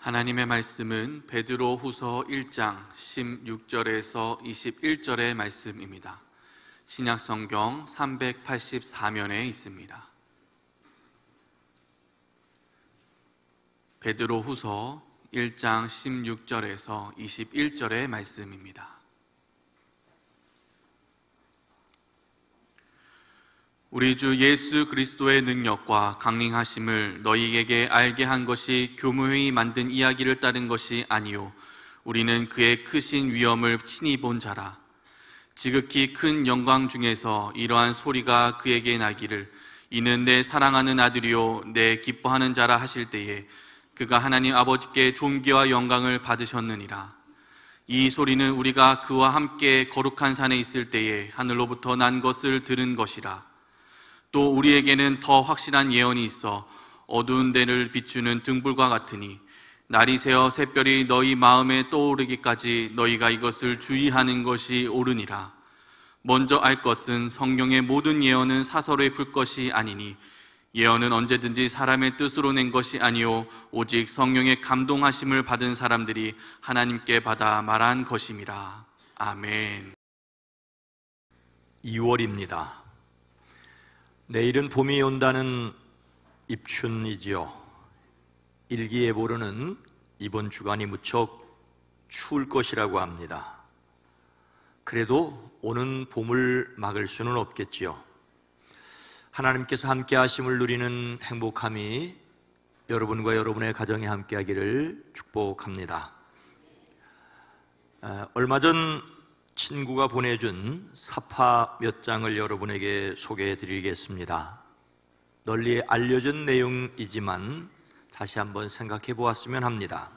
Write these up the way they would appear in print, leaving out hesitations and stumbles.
하나님의 말씀은 베드로 후서 1장 16절에서 21절의 말씀입니다. 신약성경 384면에 있습니다. 베드로 후서 1장 16절에서 21절의 말씀입니다. 우리 주 예수 그리스도의 능력과 강림하심을 너희에게 알게 한 것이 교묘히 만든 이야기를 따른 것이 아니요 우리는 그의 크신 위엄을 친히 본 자라. 지극히 큰 영광 중에서 이러한 소리가 그에게 나기를 이는 내 사랑하는 아들이요 내 기뻐하는 자라 하실 때에 그가 하나님 아버지께 존귀와 영광을 받으셨느니라. 이 소리는 우리가 그와 함께 거룩한 산에 있을 때에 하늘로부터 난 것을 들은 것이라. 또 우리에게는 더 확실한 예언이 있어 어두운 데를 비추는 등불과 같으니 날이 새어 샛별이 너희 마음에 떠오르기까지 너희가 이것을 주의하는 것이 옳으니라. 먼저 알 것은 성경의 모든 예언은 사설에 풀 것이 아니니 예언은 언제든지 사람의 뜻으로 낸 것이 아니요 오직 성령의 감동하심을 받은 사람들이 하나님께 받아 말한 것임이라. 아멘. 2월입니다. 내일은 봄이 온다는 입춘이지요. 일기예보로는 이번 주간이 무척 추울 것이라고 합니다. 그래도 오는 봄을 막을 수는 없겠지요. 하나님께서 함께 하심을 누리는 행복함이 여러분과 여러분의 가정에 함께 하기를 축복합니다. 얼마 전 친구가 보내준 사파 몇 장을 여러분에게 소개해 드리겠습니다. 널리 알려진 내용이지만 다시 한번 생각해 보았으면 합니다.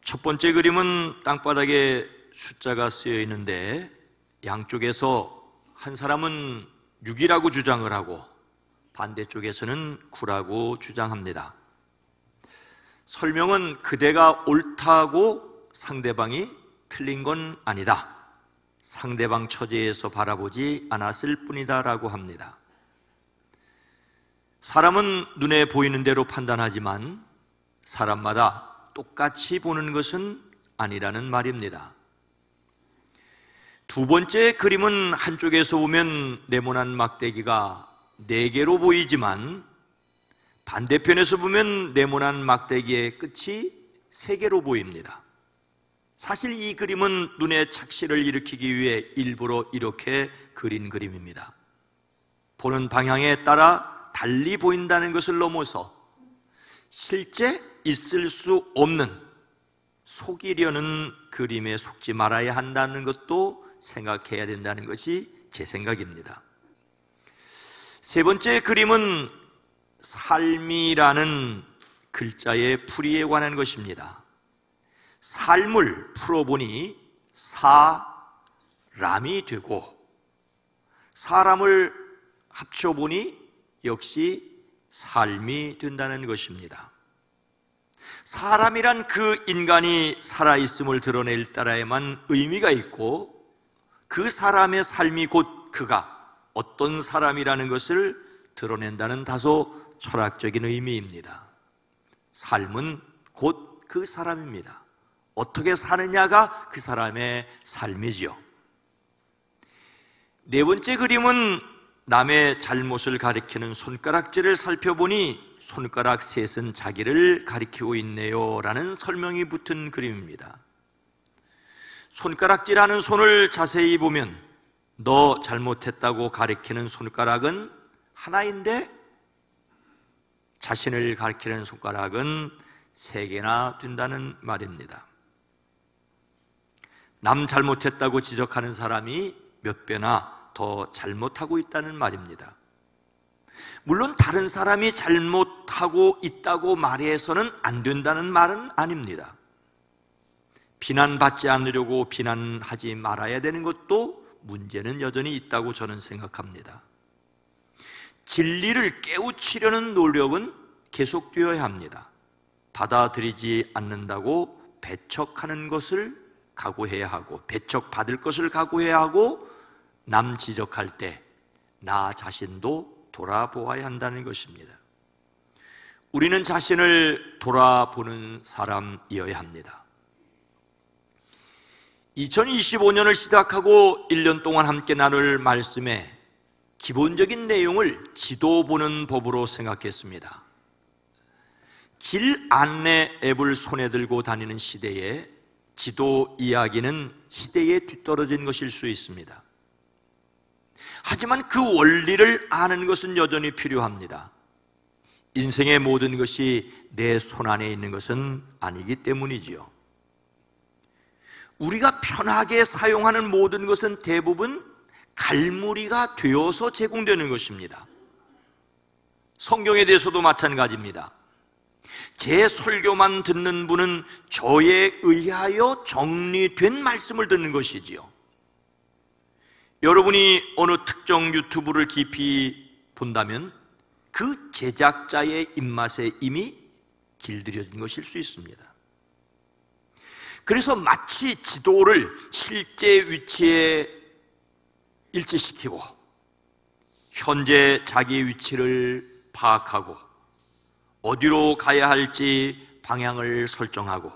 첫 번째 그림은 땅바닥에 숫자가 쓰여 있는데 양쪽에서 한 사람은 6이라고 주장을 하고 반대쪽에서는 9라고 주장합니다. 설명은 그대가 옳다고 상대방이 틀린 건 아니다. 상대방 처지에서 바라보지 않았을 뿐이다 라고 합니다. 사람은 눈에 보이는 대로 판단하지만 사람마다 똑같이 보는 것은 아니라는 말입니다. 두 번째 그림은 한쪽에서 보면 네모난 막대기가 4개로 보이지만 반대편에서 보면 네모난 막대기의 끝이 3개로 보입니다. 사실 이 그림은 눈에 착시를 일으키기 위해 일부러 이렇게 그린 그림입니다. 보는 방향에 따라 달리 보인다는 것을 넘어서 실제 있을 수 없는 속이려는 그림에 속지 말아야 한다는 것도 생각해야 된다는 것이 제 생각입니다. 세 번째 그림은 삶이라는 글자의 풀이에 관한 것입니다. 삶을 풀어보니 사람이 되고 사람을 합쳐보니 역시 삶이 된다는 것입니다. 사람이란 그 인간이 살아있음을 드러낼 따라야만 의미가 있고 그 사람의 삶이 곧 그가 어떤 사람이라는 것을 드러낸다는 다소 철학적인 의미입니다. 삶은 곧 그 사람입니다. 어떻게 사느냐가 그 사람의 삶이지요. 네 번째 그림은 남의 잘못을 가리키는 손가락질을 살펴보니 손가락 셋은 자기를 가리키고 있네요 라는 설명이 붙은 그림입니다. 손가락질하는 손을 자세히 보면 너 잘못했다고 가리키는 손가락은 하나인데 자신을 가리키는 손가락은 3개나 된다는 말입니다. 남 잘못했다고 지적하는 사람이 몇 배나 더 잘못하고 있다는 말입니다. 물론 다른 사람이 잘못하고 있다고 말해서는 안 된다는 말은 아닙니다. 비난받지 않으려고 비난하지 말아야 되는 것도 문제는 여전히 있다고 저는 생각합니다. 진리를 깨우치려는 노력은 계속되어야 합니다. 받아들이지 않는다고 배척하는 것을 각오해야 하고 배척받을 것을 각오해야 하고 남 지적할 때 나 자신도 돌아보아야 한다는 것입니다. 우리는 자신을 돌아보는 사람이어야 합니다. 2025년을 시작하고 1년 동안 함께 나눌 말씀에 기본적인 내용을 지도 보는 법으로 생각했습니다. 길 안내 앱을 손에 들고 다니는 시대에 지도 이야기는 시대에 뒤떨어진 것일 수 있습니다. 하지만 그 원리를 아는 것은 여전히 필요합니다. 인생의 모든 것이 내 손 안에 있는 것은 아니기 때문이지요. 우리가 편하게 사용하는 모든 것은 대부분 갈무리가 되어서 제공되는 것입니다. 성경에 대해서도 마찬가지입니다. 제 설교만 듣는 분은 저에 의하여 정리된 말씀을 듣는 것이지요. 여러분이 어느 특정 유튜브를 깊이 본다면 그 제작자의 입맛에 이미 길들여진 것일 수 있습니다. 그래서 마치 지도를 실제 위치에 일치시키고 현재 자기 위치를 파악하고 어디로 가야 할지 방향을 설정하고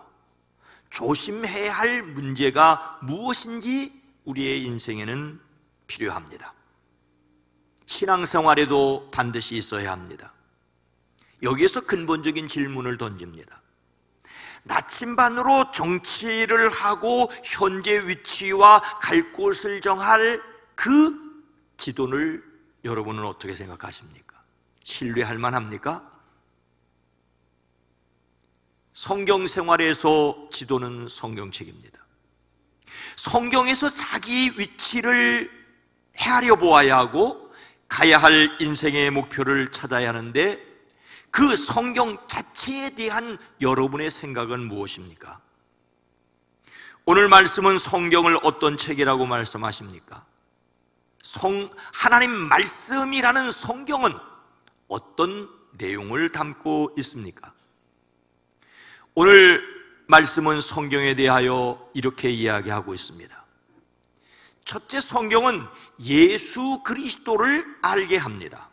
조심해야 할 문제가 무엇인지 우리의 인생에는 필요합니다. 신앙생활에도 반드시 있어야 합니다. 여기에서 근본적인 질문을 던집니다. 나침반으로 정치를 하고 현재 위치와 갈 곳을 정할 그 지도를 여러분은 어떻게 생각하십니까? 신뢰할 만합니까? 성경 생활에서 지도는 성경책입니다. 성경에서 자기 위치를 헤아려 보아야 하고 가야 할 인생의 목표를 찾아야 하는데 그 성경 자체에 대한 여러분의 생각은 무엇입니까? 오늘 말씀은 성경을 어떤 책이라고 말씀하십니까? 하나님 말씀이라는 성경은 어떤 내용을 담고 있습니까? 오늘 말씀은 성경에 대하여 이렇게 이야기하고 있습니다. 첫째, 성경은 예수 그리스도를 알게 합니다.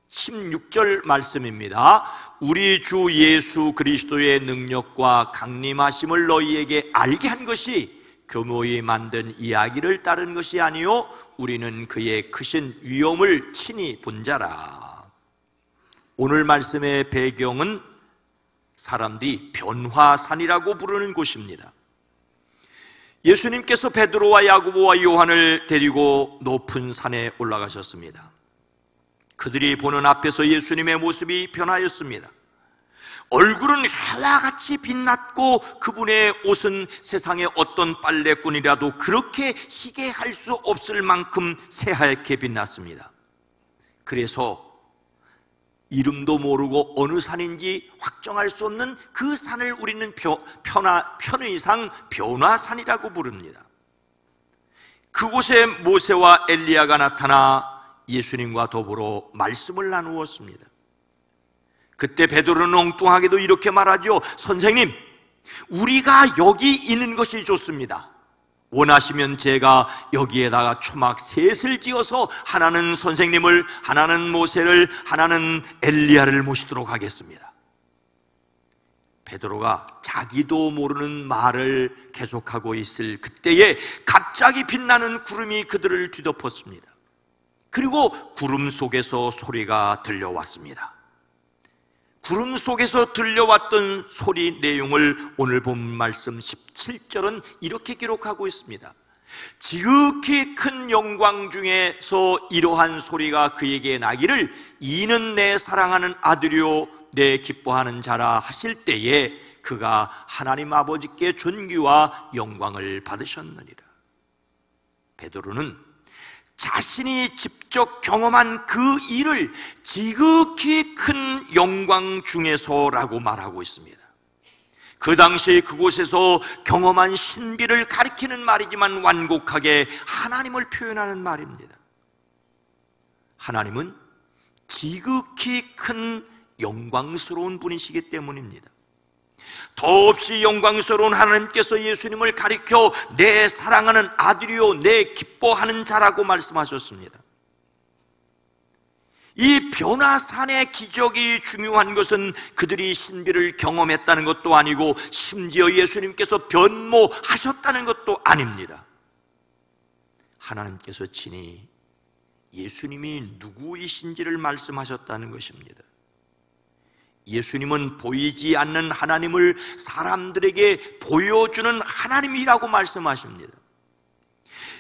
16절 말씀입니다. 우리 주 예수 그리스도의 능력과 강림하심을 너희에게 알게 한 것이 교묘히 만든 이야기를 따른 것이 아니요 우리는 그의 크신 위엄을 친히 본 자라. 오늘 말씀의 배경은 사람들이 변화산이라고 부르는 곳입니다. 예수님께서 베드로와 야고보와 요한을 데리고 높은 산에 올라가셨습니다. 그들이 보는 앞에서 예수님의 모습이 변하였습니다. 얼굴은 해와 같이 빛났고 그분의 옷은 세상의 어떤 빨래꾼이라도 그렇게 희게 할 수 없을 만큼 새하얗게 빛났습니다. 그래서 이름도 모르고 어느 산인지 확정할 수 없는 그 산을 우리는 편의상 변화산이라고 부릅니다. 그곳에 모세와 엘리야가 나타나 예수님과 더불어 말씀을 나누었습니다. 그때 베드로는 엉뚱하게도 이렇게 말하죠. 선생님, 우리가 여기 있는 것이 좋습니다. 원하시면 제가 여기에다가 초막 셋을 지어서 하나는 선생님을, 하나는 모세를, 하나는 엘리야를 모시도록 하겠습니다. 베드로가 자기도 모르는 말을 계속하고 있을 그때에 갑자기 빛나는 구름이 그들을 뒤덮었습니다. 그리고 구름 속에서 소리가 들려왔습니다. 구름 속에서 들려왔던 소리 내용을 오늘 본 말씀 17절은 이렇게 기록하고 있습니다. 지극히 큰 영광 중에서 이러한 소리가 그에게 나기를 이는 내 사랑하는 아들이요 내 기뻐하는 자라 하실 때에 그가 하나님 아버지께 존귀와 영광을 받으셨느니라. 베드로는 자신이 직접 경험한 그 일을 지극히 큰 영광 중에서라고 말하고 있습니다. 그 당시 그곳에서 경험한 신비를 가리키는 말이지만 완곡하게 하나님을 표현하는 말입니다. 하나님은 지극히 큰 영광스러운 분이시기 때문입니다. 더없이 영광스러운 하나님께서 예수님을 가리켜 내 사랑하는 아들이요 내 기뻐하는 자라고 말씀하셨습니다. 이 변화산의 기적이 중요한 것은 그들이 신비를 경험했다는 것도 아니고 심지어 예수님께서 변모하셨다는 것도 아닙니다. 하나님께서 친히 예수님이 누구이신지를 말씀하셨다는 것입니다. 예수님은 보이지 않는 하나님을 사람들에게 보여주는 하나님이라고 말씀하십니다.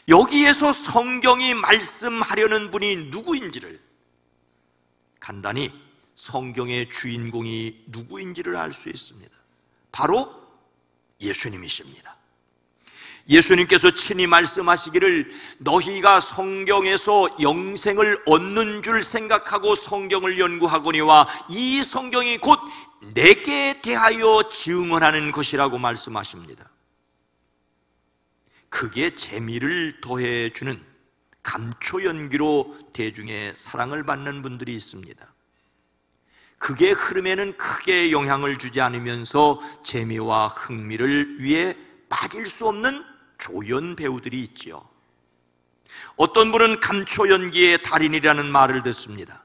여기에서 성경이 말씀하려는 분이 누구인지를, 간단히 성경의 주인공이 누구인지를 알 수 있습니다. 바로 예수님이십니다. 예수님께서 친히 말씀하시기를 너희가 성경에서 영생을 얻는 줄 생각하고 성경을 연구하거니와 이 성경이 곧 내게 대하여 증언하는 것이라고 말씀하십니다. 그게 재미를 더해주는 감초 연기로 대중의 사랑을 받는 분들이 있습니다. 그게 흐름에는 크게 영향을 주지 않으면서 재미와 흥미를 위해 빠질 수 없는 조연 배우들이 있지요. 어떤 분은 감초 연기의 달인이라는 말을 듣습니다.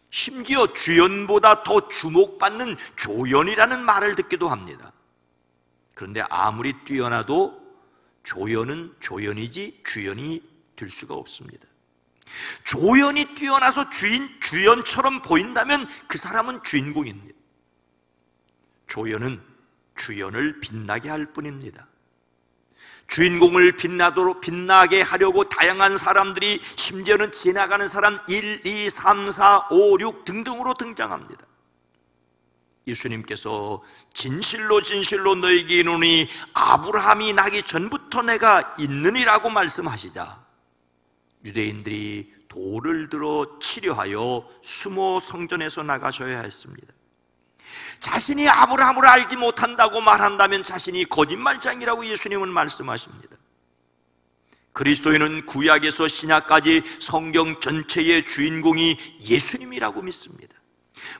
심지어 주연보다 더 주목받는 조연이라는 말을 듣기도 합니다. 그런데 아무리 뛰어나도 조연은 조연이지 주연이 될 수가 없습니다. 조연이 뛰어나서 주연처럼 보인다면 그 사람은 주인공입니다. 조연은 주연을 빛나게 할 뿐입니다. 주인공을 빛나게 하려고 다양한 사람들이, 심지어는 지나가는 사람 1, 2, 3, 4, 5, 6 등등으로 등장합니다. 예수님께서 진실로 진실로 너희에게 이르노니 아브라함이 나기 전부터 내가 있느니라고 말씀하시자 유대인들이 돌을 들어 치려하여 숨어 성전에서 나가셔야 했습니다. 자신이 아브라함을 알지 못한다고 말한다면 자신이 거짓말장이라고 예수님은 말씀하십니다. 그리스도인은 구약에서 신약까지 성경 전체의 주인공이 예수님이라고 믿습니다.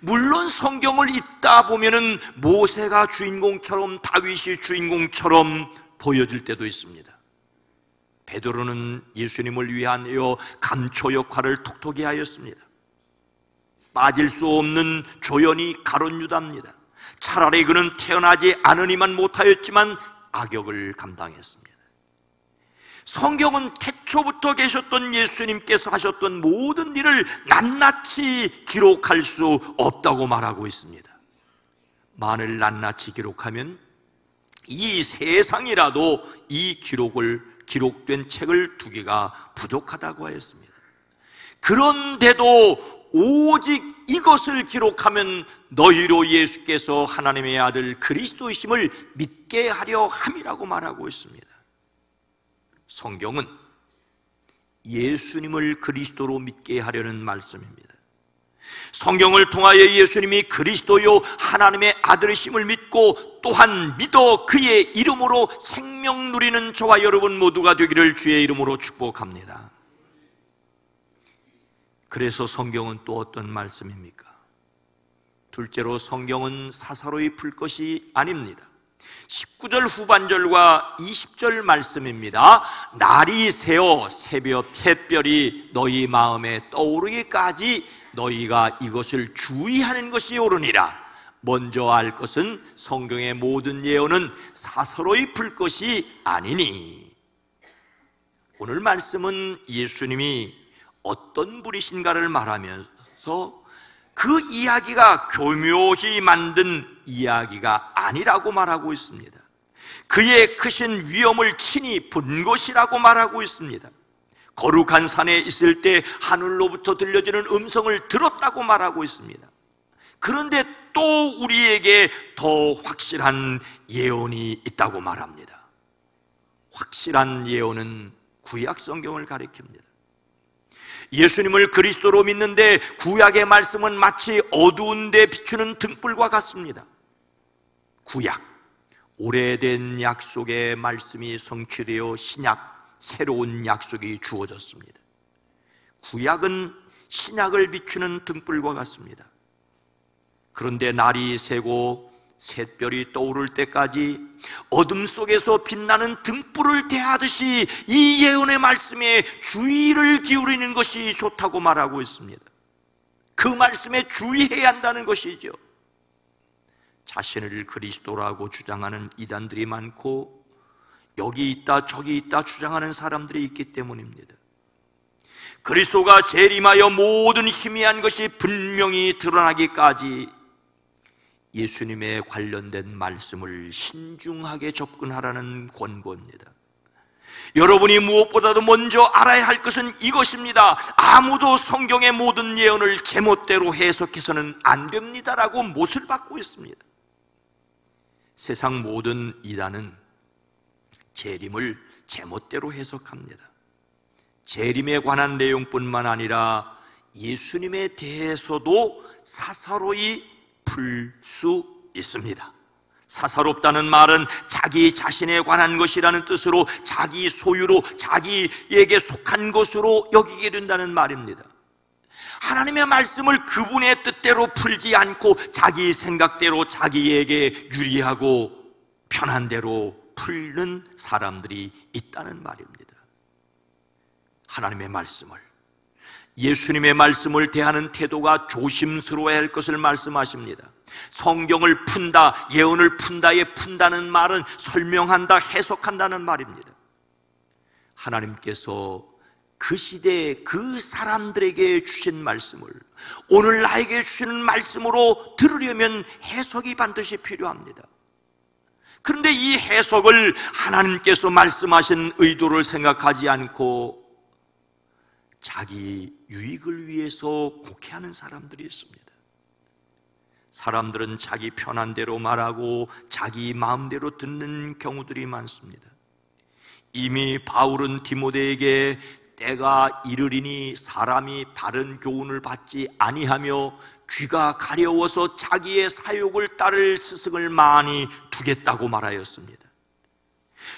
물론 성경을 읽다 보면은 모세가 주인공처럼, 다윗이 주인공처럼 보여질 때도 있습니다. 베드로는 예수님을 위하여 감초 역할을 톡톡히 하였습니다. 빠질 수 없는 조연이 가룟 유다입니다. 차라리 그는 태어나지 않으니만 못하였지만 악역을 감당했습니다. 성경은 태초부터 계셨던 예수님께서 하셨던 모든 일을 낱낱이 기록할 수 없다고 말하고 있습니다. 만일 낱낱이 기록하면 이 세상이라도 이 기록된 책을 2개가 부족하다고 하였습니다. 그런데도 오직 이것을 기록하면 너희로 예수께서 하나님의 아들 그리스도이심을 믿게 하려 함이라고 말하고 있습니다. 성경은 예수님을 그리스도로 믿게 하려는 말씀입니다. 성경을 통하여 예수님이 그리스도요 하나님의 아들이심을 믿고 또한 믿어 그의 이름으로 생명 누리는 저와 여러분 모두가 되기를 주의 이름으로 축복합니다. 그래서 성경은 또 어떤 말씀입니까? 둘째로 성경은 사사로이 풀 것이 아닙니다. 19절 후반절과 20절 말씀입니다. 날이 새어 샛별이 너희 마음에 떠오르기까지 너희가 이것을 주의하는 것이 옳으니라. 먼저 알 것은 성경의 모든 예언은 사사로이 풀 것이 아니니. 오늘 말씀은 예수님이 어떤 분이신가를 말하면서 그 이야기가 교묘히 만든 이야기가 아니라고 말하고 있습니다. 그의 크신 위엄을 친히 본 것이라고 말하고 있습니다. 거룩한 산에 있을 때 하늘로부터 들려지는 음성을 들었다고 말하고 있습니다. 그런데 또 우리에게 더 확실한 예언이 있다고 말합니다. 확실한 예언은 구약 성경을 가리킵니다. 예수님을 그리스도로 믿는데 구약의 말씀은 마치 어두운 데 비추는 등불과 같습니다. 구약, 오래된 약속의 말씀이 성취되어 신약, 새로운 약속이 주어졌습니다. 구약은 신약을 비추는 등불과 같습니다. 그런데 날이 새고 샛별이 떠오를 때까지 어둠 속에서 빛나는 등불을 대하듯이 이 예언의 말씀에 주의를 기울이는 것이 좋다고 말하고 있습니다. 그 말씀에 주의해야 한다는 것이죠. 자신을 그리스도라고 주장하는 이단들이 많고 여기 있다 저기 있다 주장하는 사람들이 있기 때문입니다. 그리스도가 재림하여 모든 희미한 것이 분명히 드러나기까지 예수님에 관련된 말씀을 신중하게 접근하라는 권고입니다. 여러분이 무엇보다도 먼저 알아야 할 것은 이것입니다. 아무도 성경의 모든 예언을 제멋대로 해석해서는 안 됩니다라고 못을 받고 있습니다. 세상 모든 이단은 재림을 제멋대로 해석합니다. 재림에 관한 내용뿐만 아니라 예수님에 대해서도 사사로이 풀 수 있습니다. 사사롭다는 말은 자기 자신에 관한 것이라는 뜻으로 자기 소유로 자기에게 속한 것으로 여기게 된다는 말입니다. 하나님의 말씀을 그분의 뜻대로 풀지 않고 자기 생각대로 자기에게 유리하고 편한 대로 풀는 사람들이 있다는 말입니다. 하나님의 말씀을, 예수님의 말씀을 대하는 태도가 조심스러워야 할 것을 말씀하십니다. 성경을 푼다, 예언을 푼다에 푼다는 말은 설명한다, 해석한다는 말입니다. 하나님께서 그 시대에 그 사람들에게 주신 말씀을 오늘 나에게 주시는 말씀으로 들으려면 해석이 반드시 필요합니다. 그런데 이 해석을 하나님께서 말씀하신 의도를 생각하지 않고 자기 유익을 위해서 곡해하는 사람들이 있습니다. 사람들은 자기 편한 대로 말하고 자기 마음대로 듣는 경우들이 많습니다. 이미 바울은 디모데에게 때가 이르리니 사람이 바른 교훈을 받지 아니하며 귀가 가려워서 자기의 사욕을 따를 스승을 많이 두겠다고 말하였습니다.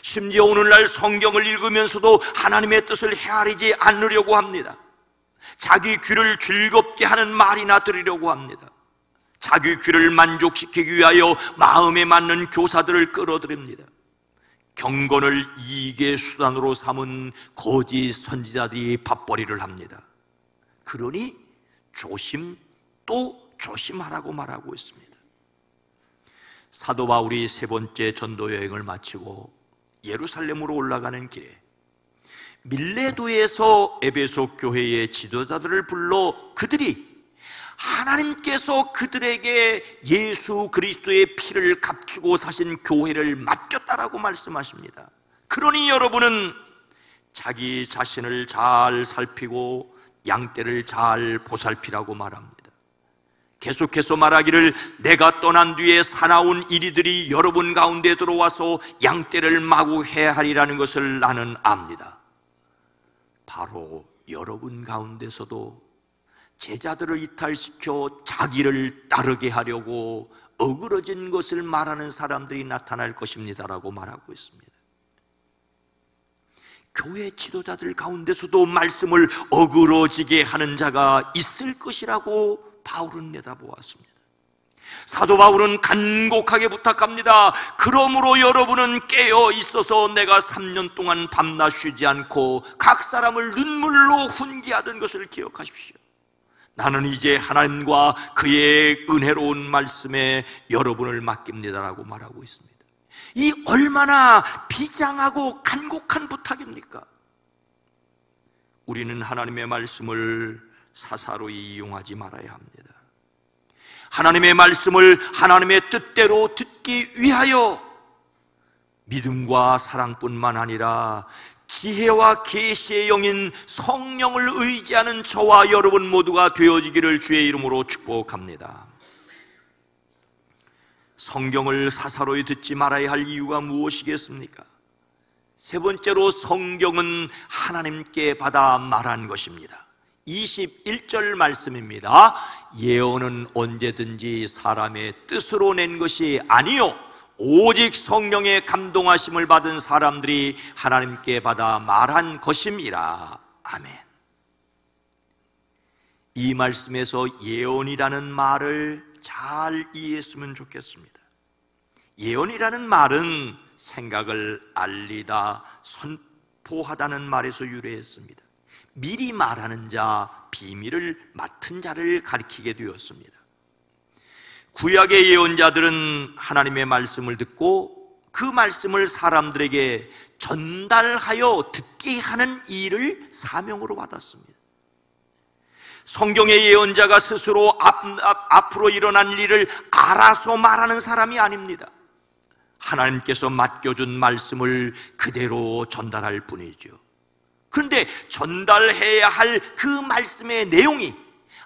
심지어 오늘날 성경을 읽으면서도 하나님의 뜻을 헤아리지 않으려고 합니다. 자기 귀를 즐겁게 하는 말이나 들으려고 합니다. 자기 귀를 만족시키기 위하여 마음에 맞는 교사들을 끌어들입니다. 경건을 이익의 수단으로 삼은 거짓 선지자들이 밥벌이를 합니다. 그러니 조심 또 조심하라고 말하고 있습니다. 사도 바울이 세 번째 전도 여행을 마치고 예루살렘으로 올라가는 길에 밀레도에서 에베소 교회의 지도자들을 불러 그들이 하나님께서 그들에게 예수 그리스도의 피를 값주고 사신 교회를 맡겼다라고 말씀하십니다. 그러니 여러분은 자기 자신을 잘 살피고 양떼를 잘 보살피라고 말합니다. 계속해서 말하기를 내가 떠난 뒤에 사나운 이리들이 여러분 가운데 들어와서 양떼를 마구해야 하리라는 것을 나는 압니다. 바로 여러분 가운데서도 제자들을 이탈시켜 자기를 따르게 하려고 어그러진 것을 말하는 사람들이 나타날 것입니다라고 말하고 있습니다. 교회 지도자들 가운데서도 말씀을 어그러지게 하는 자가 있을 것이라고 바울은 내다보았습니다. 사도 바울은 간곡하게 부탁합니다. 그러므로 여러분은 깨어 있어서 내가 3년 동안 밤낮 쉬지 않고 각 사람을 눈물로 훈계하던 것을 기억하십시오. 나는 이제 하나님과 그의 은혜로운 말씀에 여러분을 맡깁니다라고 말하고 있습니다. 이 얼마나 비장하고 간곡한 부탁입니까? 우리는 하나님의 말씀을 사사로이 이용하지 말아야 합니다. 하나님의 말씀을 하나님의 뜻대로 듣기 위하여 믿음과 사랑뿐만 아니라 지혜와 계시의 영인 성령을 의지하는 저와 여러분 모두가 되어지기를 주의 이름으로 축복합니다. 성경을 사사로이 듣지 말아야 할 이유가 무엇이겠습니까? 세 번째로 성경은 하나님께 받아 말한 것입니다. 21절 말씀입니다. 예언은 언제든지 사람의 뜻으로 낸 것이 아니요 오직 성령의 감동하심을 받은 사람들이 하나님께 받아 말한 것임이라. 아멘. 이 말씀에서 예언이라는 말을 잘 이해했으면 좋겠습니다. 예언이라는 말은 생각을 알리다, 선포하다는 말에서 유래했습니다. 미리 말하는 자, 비밀을 맡은 자를 가리키게 되었습니다. 구약의 예언자들은 하나님의 말씀을 듣고 그 말씀을 사람들에게 전달하여 듣게 하는 일을 사명으로 받았습니다. 성경의 예언자가 스스로 앞으로 일어날 일을 알아서 말하는 사람이 아닙니다. 하나님께서 맡겨준 말씀을 그대로 전달할 뿐이죠. 그런데 전달해야 할 그 말씀의 내용이,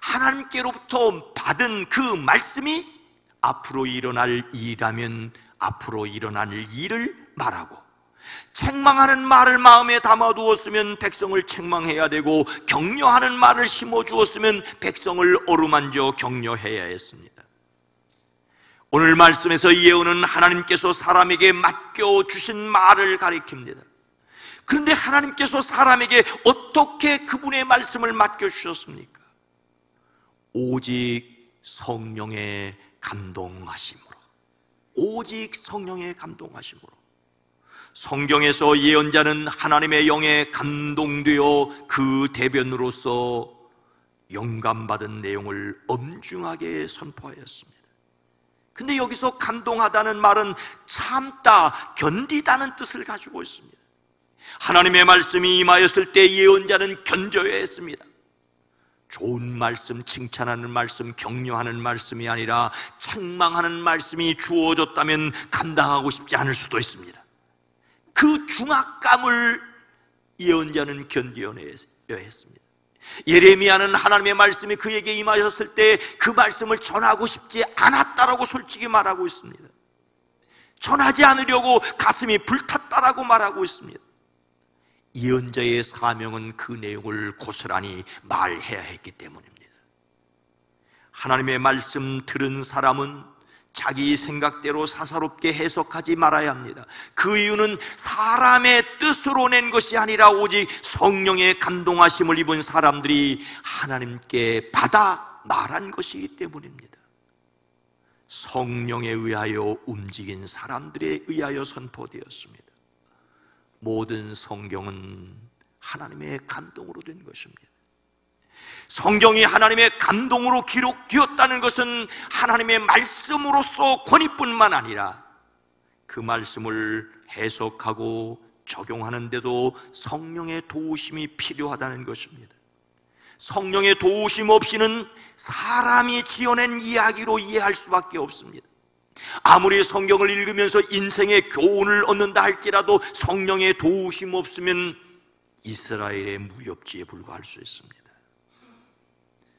하나님께로부터 받은 그 말씀이 앞으로 일어날 일이라면 앞으로 일어날 일을 말하고, 책망하는 말을 마음에 담아두었으면 백성을 책망해야 되고, 격려하는 말을 심어주었으면 백성을 어루만져 격려해야 했습니다. 오늘 말씀에서 예언은 하나님께서 사람에게 맡겨주신 말을 가리킵니다. 그런데 하나님께서 사람에게 어떻게 그분의 말씀을 맡겨주셨습니까? 오직 성령의 감동하심으로, 오직 성령의 감동하심으로. 성경에서 예언자는 하나님의 영에 감동되어 그 대변으로서 영감받은 내용을 엄중하게 선포하였습니다. 근데 여기서 감동하다는 말은 참다, 견디다는 뜻을 가지고 있습니다. 하나님의 말씀이 임하였을 때 예언자는 견뎌야 했습니다. 좋은 말씀, 칭찬하는 말씀, 격려하는 말씀이 아니라 책망하는 말씀이 주어졌다면 감당하고 싶지 않을 수도 있습니다. 그 중압감을 예언자는 견뎌내야 했습니다. 예레미야는 하나님의 말씀이 그에게 임하였을 때 그 말씀을 전하고 싶지 않았다라고 솔직히 말하고 있습니다. 전하지 않으려고 가슴이 불탔다라고 말하고 있습니다. 예언자의 사명은 그 내용을 고스란히 말해야 했기 때문입니다. 하나님의 말씀 들은 사람은 자기 생각대로 사사롭게 해석하지 말아야 합니다. 그 이유는 사람의 뜻으로 낸 것이 아니라 오직 성령의 감동하심을 입은 사람들이 하나님께 받아 말한 것이기 때문입니다. 성령에 의하여 움직인 사람들에 의하여 선포되었습니다. 모든 성경은 하나님의 감동으로 된 것입니다. 성경이 하나님의 감동으로 기록되었다는 것은 하나님의 말씀으로서 권위뿐만 아니라 그 말씀을 해석하고 적용하는데도 성령의 도우심이 필요하다는 것입니다. 성령의 도우심 없이는 사람이 지어낸 이야기로 이해할 수밖에 없습니다. 아무리 성경을 읽으면서 인생의 교훈을 얻는다 할지라도 성령의 도우심 없으면 이스라엘의 무협지에 불과할 수 있습니다.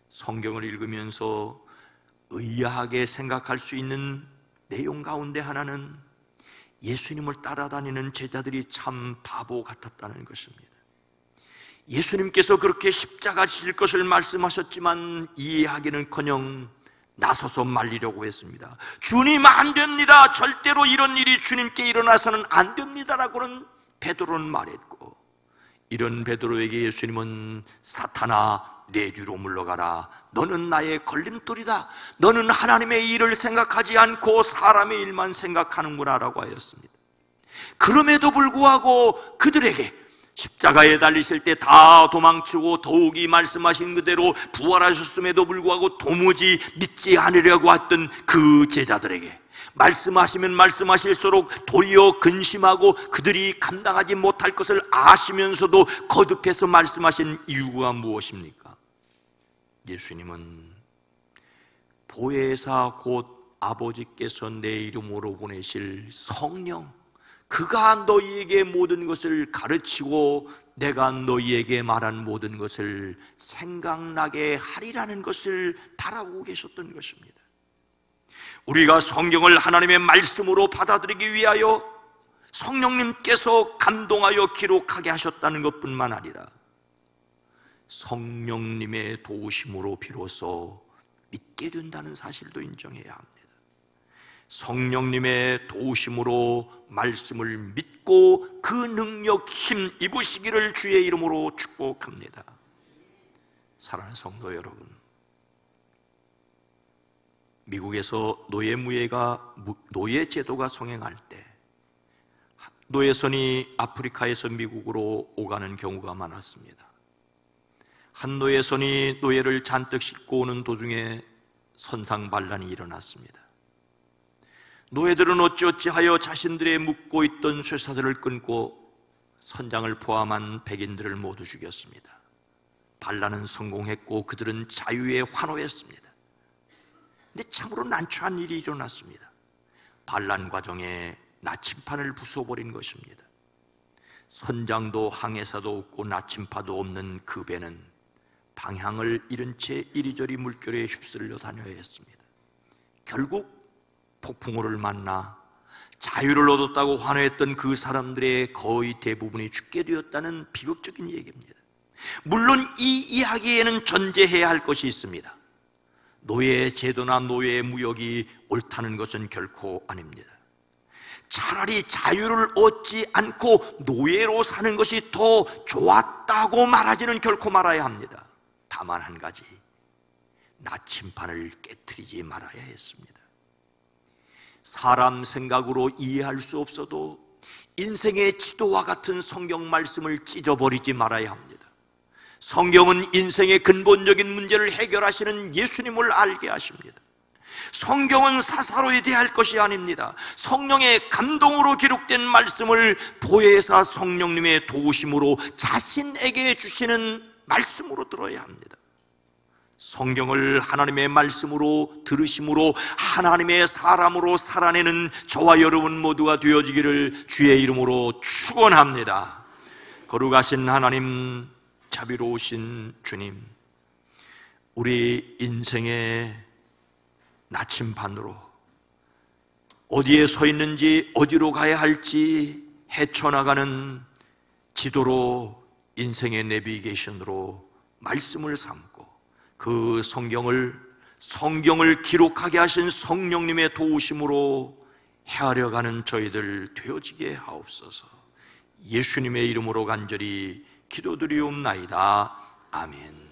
성경을 읽으면서 의아하게 생각할 수 있는 내용 가운데 하나는 예수님을 따라다니는 제자들이 참 바보 같았다는 것입니다. 예수님께서 그렇게 십자가 지실 것을 말씀하셨지만 이해하기는커녕 나서서 말리려고 했습니다. 주님, 안 됩니다. 절대로 이런 일이 주님께 일어나서는 안 됩니다라고는 베드로는 말했고, 이런 베드로에게 예수님은 사탄아, 내 뒤로 물러가라. 너는 나의 걸림돌이다. 너는 하나님의 일을 생각하지 않고 사람의 일만 생각하는구나 라고 하였습니다. 그럼에도 불구하고 그들에게 십자가에 달리실 때 다 도망치고 더욱이 말씀하신 그대로 부활하셨음에도 불구하고 도무지 믿지 않으려고 했던 그 제자들에게 말씀하시면 말씀하실수록 도리어 근심하고 그들이 감당하지 못할 것을 아시면서도 거듭해서 말씀하신 이유가 무엇입니까? 예수님은 보혜사 곧 아버지께서 내 이름으로 보내실 성령, 그가 너희에게 모든 것을 가르치고 내가 너희에게 말한 모든 것을 생각나게 하리라는 것을 바라보고 계셨던 것입니다. 우리가 성경을 하나님의 말씀으로 받아들이기 위하여 성령님께서 감동하여 기록하게 하셨다는 것뿐만 아니라 성령님의 도우심으로 비로소 믿게 된다는 사실도 인정해야 합니다. 성령님의 도우심으로 말씀을 믿고 그 능력 힘 입으시기를 주의 이름으로 축복합니다. 사랑하는 성도 여러분, 미국에서 노예 제도가 성행할 때 노예선이 아프리카에서 미국으로 오가는 경우가 많았습니다. 한 노예선이 노예를 잔뜩 싣고 오는 도중에 선상반란이 일어났습니다. 노예들은 어찌어찌하여 자신들의 묶고 있던 쇠사슬을 끊고 선장을 포함한 백인들을 모두 죽였습니다. 반란은 성공했고 그들은 자유에 환호했습니다. 근데 참으로 난처한 일이 일어났습니다. 반란 과정에 나침판을 부숴버린 것입니다. 선장도 항해사도 없고 나침파도 없는 그 배는 방향을 잃은 채 이리저리 물결에 휩쓸려 다녀야 했습니다. 결국 폭풍우를 만나 자유를 얻었다고 환호했던 그 사람들의 거의 대부분이 죽게 되었다는 비극적인 얘기입니다. 물론 이 이야기에는 전제해야 할 것이 있습니다. 노예 제도나 노예 무역이 옳다는 것은 결코 아닙니다. 차라리 자유를 얻지 않고 노예로 사는 것이 더 좋았다고 말하지는 결코 말아야 합니다. 다만 한 가지, 나침판을 깨트리지 말아야 했습니다. 사람 생각으로 이해할 수 없어도 인생의 지도와 같은 성경 말씀을 찢어버리지 말아야 합니다. 성경은 인생의 근본적인 문제를 해결하시는 예수님을 알게 하십니다. 성경은 사사로이 대할 것이 아닙니다. 성령의 감동으로 기록된 말씀을 보혜사 성령님의 도우심으로 자신에게 주시는 말씀으로 들어야 합니다. 성경을 하나님의 말씀으로 들으심으로 하나님의 사람으로 살아내는 저와 여러분 모두가 되어지기를 주의 이름으로 축원합니다. 거룩하신 하나님, 자비로우신 주님, 우리 인생의 나침반으로 어디에 서 있는지 어디로 가야 할지 헤쳐나가는 지도로, 인생의 내비게이션으로 말씀을 삼고 그 성경을 기록하게 하신 성령님의 도우심으로 헤아려가는 저희들 되어지게 하옵소서. 예수님의 이름으로 간절히 기도드리옵나이다. 아멘.